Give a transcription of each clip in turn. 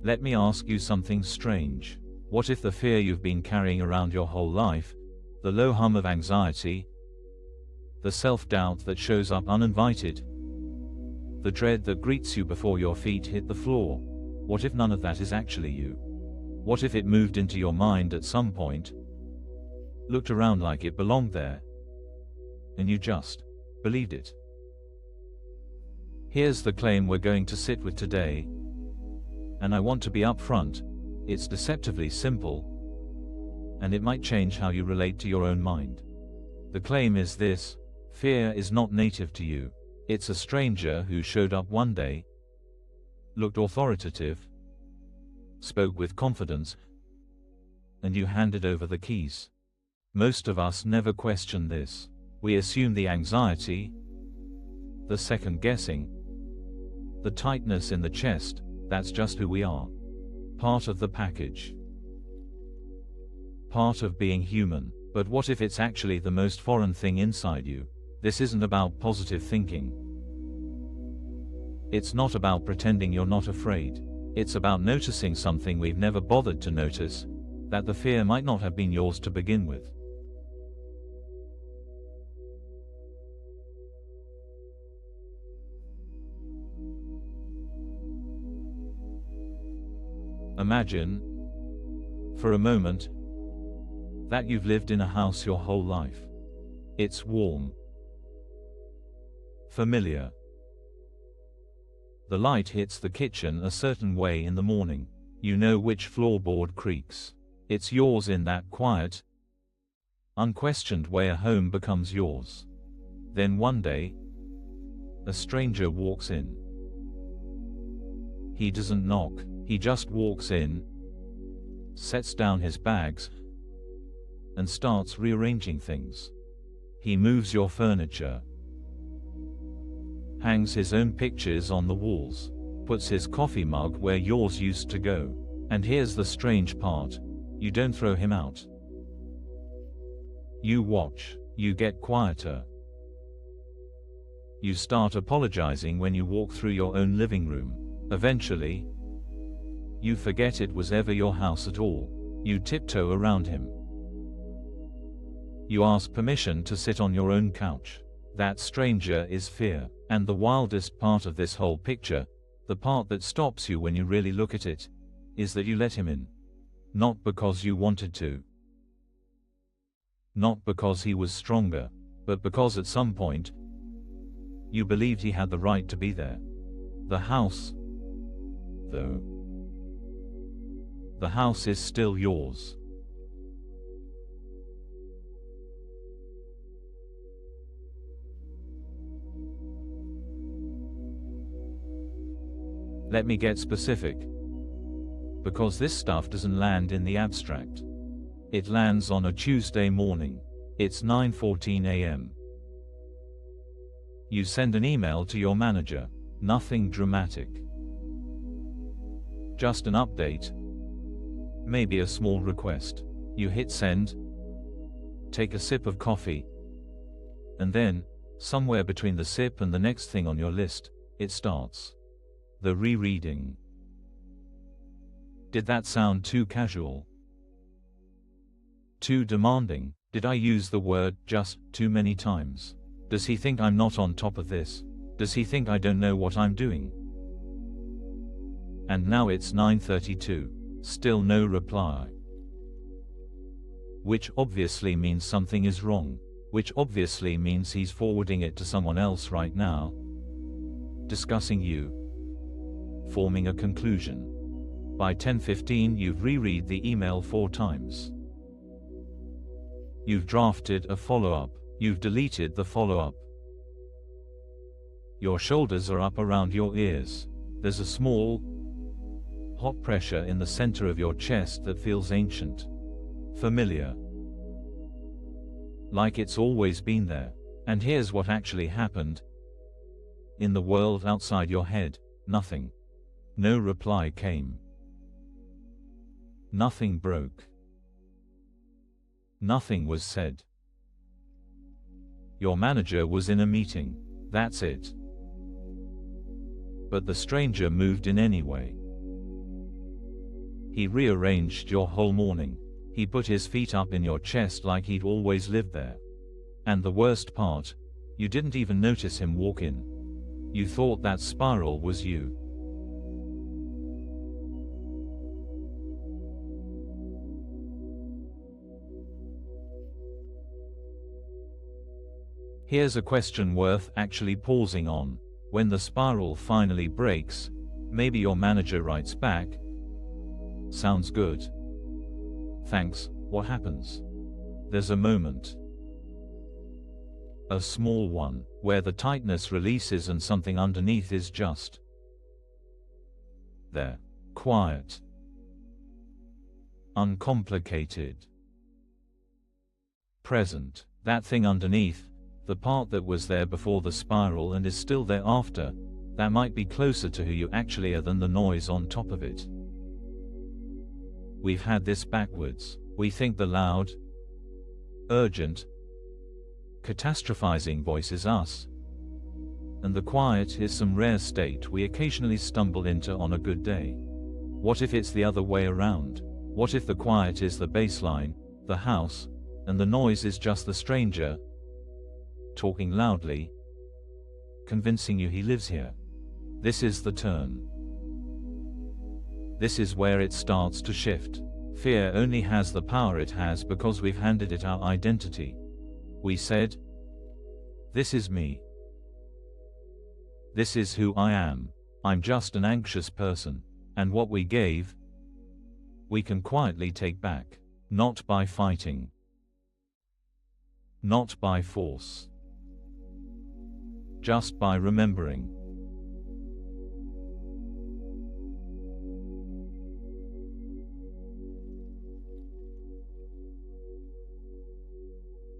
Let me ask you something strange. What if the fear you've been carrying around your whole life, the low hum of anxiety, the self-doubt that shows up uninvited, the dread that greets you before your feet hit the floor, what if none of that is actually you? What if it moved into your mind at some point, looked around like it belonged there, and you just believed it? Here's the claim we're going to sit with today, and I want to be upfront. It's deceptively simple, and it might change how you relate to your own mind. The claim is this: fear is not native to you. It's a stranger who showed up one day, looked authoritative, spoke with confidence, and you handed over the keys. Most of us never question this. We assume the anxiety, the second guessing, the tightness in the chest, that's just who we are. Part of the package. Part of being human. But what if it's actually the most foreign thing inside you? This isn't about positive thinking. It's not about pretending you're not afraid. It's about noticing something we've never bothered to notice, that the fear might not have been yours to begin with. Imagine, for a moment, that you've lived in a house your whole life. It's warm, familiar. The light hits the kitchen a certain way in the morning. You know which floorboard creaks. It's yours in that quiet, unquestioned way a home becomes yours. Then one day, a stranger walks in. He doesn't knock, he just walks in, sets down his bags, and starts rearranging things. He moves your furniture, hangs his own pictures on the walls, puts his coffee mug where yours used to go. And here's the strange part: you don't throw him out. You watch, you get quieter. You start apologizing when you walk through your own living room. Eventually, you forget it was ever your house at all. You tiptoe around him. You ask permission to sit on your own couch. That stranger is fear. And the wildest part of this whole picture, the part that stops you when you really look at it, is that you let him in. Not because you wanted to. Not because he was stronger, but because at some point, you believed he had the right to be there. The house, though, the house is still yours. Let me get specific, because this stuff doesn't land in the abstract. It lands on a Tuesday morning. It's 9:14 a.m. You send an email to your manager. Nothing dramatic. Just an update. Maybe a small request. You hit send, take a sip of coffee, and then, somewhere between the sip and the next thing on your list, it starts. The rereading. Did that sound too casual? Too demanding? Did I use the word just too many times? Does he think I'm not on top of this? Does he think I don't know what I'm doing? And now it's 9:32. Still no reply. Which obviously means something is wrong. Which obviously means he's forwarding it to someone else right now. Discussing you. Forming a conclusion. By 10:15 you've reread the email 4 times. You've drafted a follow-up. You've deleted the follow-up. Your shoulders are up around your ears. There's a small, hot pressure in the center of your chest that feels ancient, familiar, like it's always been there. And here's what actually happened. In the world outside your head, nothing. No reply came. Nothing broke. Nothing was said. Your manager was in a meeting. That's it. But the stranger moved in anyway. He rearranged your whole morning. He put his feet up in your chest like he'd always lived there. And the worst part, you didn't even notice him walk in. You thought that spiral was you. Here's a question worth actually pausing on. When the spiral finally breaks, maybe your manager writes back, "Sounds good. Thanks." What happens? There's a moment. A small one, where the tightness releases and something underneath is just there. Quiet. Uncomplicated. Present. That thing underneath, the part that was there before the spiral and is still there after, that might be closer to who you actually are than the noise on top of it. We've had this backwards. We think the loud, urgent, catastrophizing voice is us, and the quiet is some rare state we occasionally stumble into on a good day. What if it's the other way around? What if the quiet is the baseline, the house, and the noise is just the stranger talking loudly, convincing you he lives here? This is the turn. This is where it starts to shift. Fear only has the power it has because we've handed it our identity. We said, "This is me. This is who I am. I'm just an anxious person." And what we gave, we can quietly take back. Not by fighting. Not by force. Just by remembering.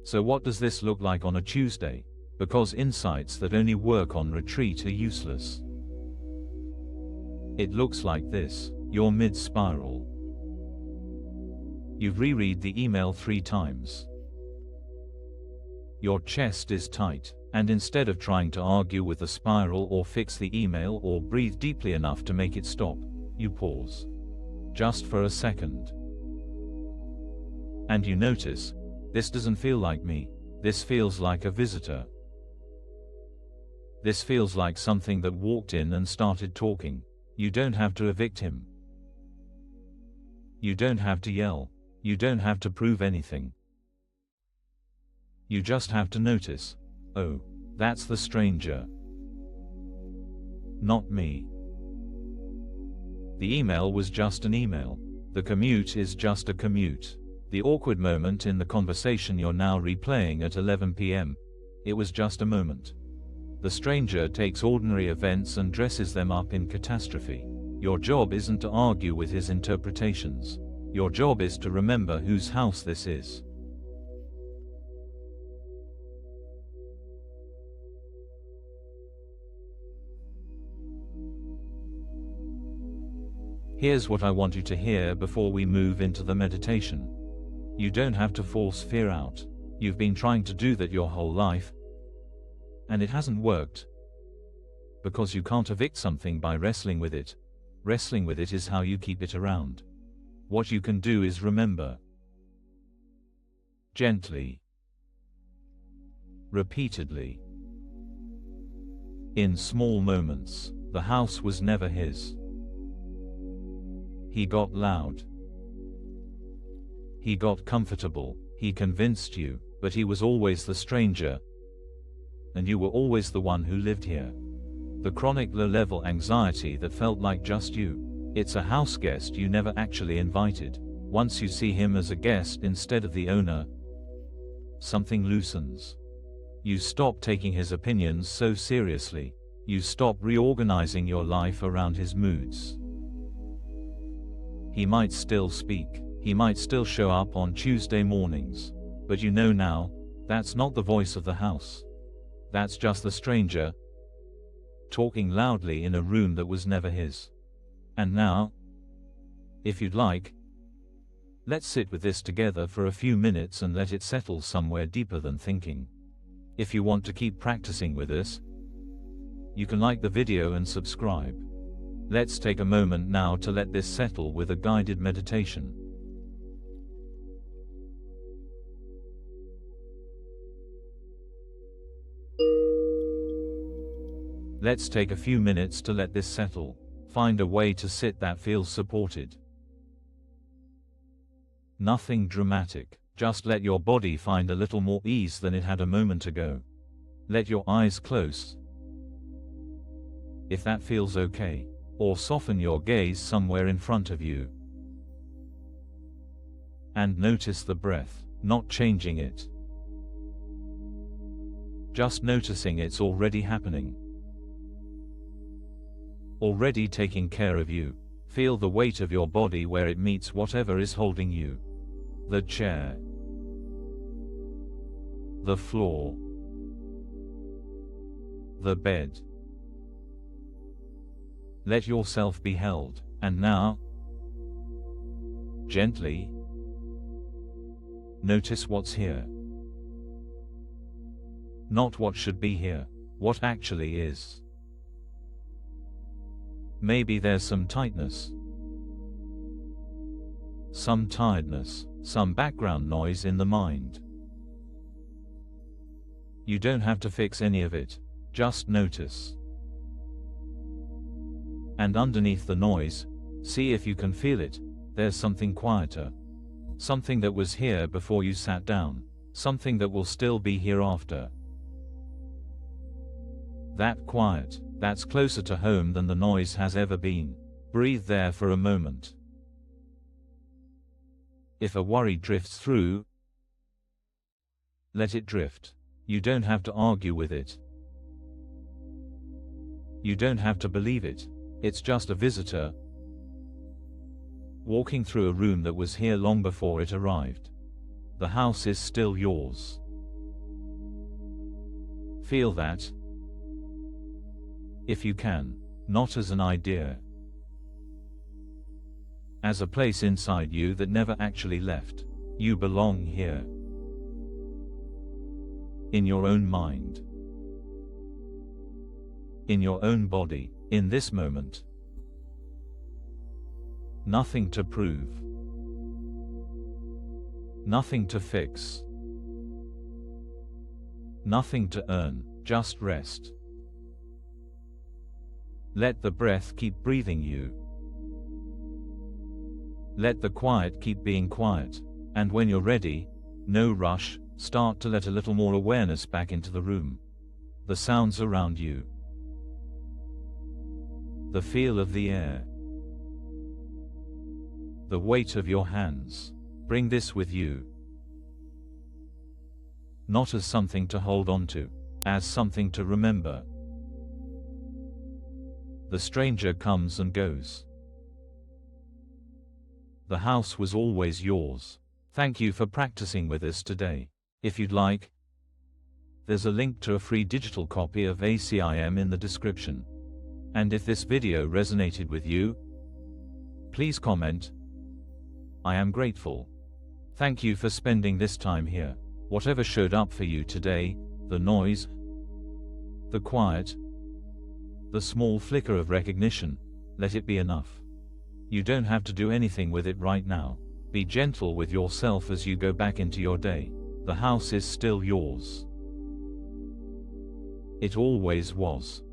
So what does this look like on a Tuesday? Because insights that only work on retreat are useless. It looks like this. You're mid-spiral. You've reread the email 3 times. Your chest is tight, and instead of trying to argue with the spiral or fix the email or breathe deeply enough to make it stop, you pause. Just for a second. And you notice, this doesn't feel like me. This feels like a visitor. This feels like something that walked in and started talking. You don't have to evict him. You don't have to yell. You don't have to prove anything. You just have to notice, oh, that's the stranger. Not me. The email was just an email. The commute is just a commute. The awkward moment in the conversation you're now replaying at 11 p.m., it was just a moment. The stranger takes ordinary events and dresses them up in catastrophe. Your job isn't to argue with his interpretations. Your job is to remember whose house this is. Here's what I want you to hear before we move into the meditation. You don't have to force fear out. You've been trying to do that your whole life, and it hasn't worked. Because you can't evict something by wrestling with it. Wrestling with it is how you keep it around. What you can do is remember. Gently. Repeatedly. In small moments, the house was never his. He got loud. He got comfortable, he convinced you, but he was always the stranger. And you were always the one who lived here. The chronic low-level anxiety that felt like just you. It's a house guest you never actually invited. Once you see him as a guest instead of the owner, something loosens. You stop taking his opinions so seriously. You stop reorganizing your life around his moods. He might still speak. He might still show up on Tuesday mornings. But you know now, that's not the voice of the house. That's just the stranger, talking loudly in a room that was never his. And now, if you'd like, let's sit with this together for a few minutes and let it settle somewhere deeper than thinking. If you want to keep practicing with this, you can like the video and subscribe. Let's take a moment now to let this settle with a guided meditation. Let's take a few minutes to let this settle. Find a way to sit that feels supported. Nothing dramatic, just let your body find a little more ease than it had a moment ago. Let your eyes close, if that feels okay, or soften your gaze somewhere in front of you. And notice the breath, not changing it. Just noticing it's already happening. Already taking care of you. Feel the weight of your body where it meets whatever is holding you. The chair, the floor, the bed. Let yourself be held, and now, gently, notice what's here. Not what should be here, what actually is. Maybe there's some tightness, some tiredness, some background noise in the mind. You don't have to fix any of it, just notice. And underneath the noise, see if you can feel it, there's something quieter. Something that was here before you sat down, something that will still be here after. That quiet, that's closer to home than the noise has ever been. Breathe there for a moment. If a worry drifts through, let it drift. You don't have to argue with it. You don't have to believe it. It's just a visitor, walking through a room that was here long before it arrived. The house is still yours. Feel that, if you can, not as an idea, as a place inside you that never actually left. You belong here, in your own mind, in your own body, in this moment. Nothing to prove, nothing to fix, nothing to earn, just rest. Let the breath keep breathing you. Let the quiet keep being quiet, and when you're ready, no rush, start to let a little more awareness back into the room. The sounds around you, the feel of the air, the weight of your hands. Bring this with you. Not as something to hold on to, as something to remember. The stranger comes and goes. The house was always yours. Thank you for practicing with us today. If you'd like, there's a link to a free digital copy of ACIM in the description. And if this video resonated with you, please comment. I am grateful. Thank you for spending this time here. Whatever showed up for you today, the noise, the quiet, the small flicker of recognition, let it be enough. You don't have to do anything with it right now. Be gentle with yourself as you go back into your day. The house is still yours. It always was.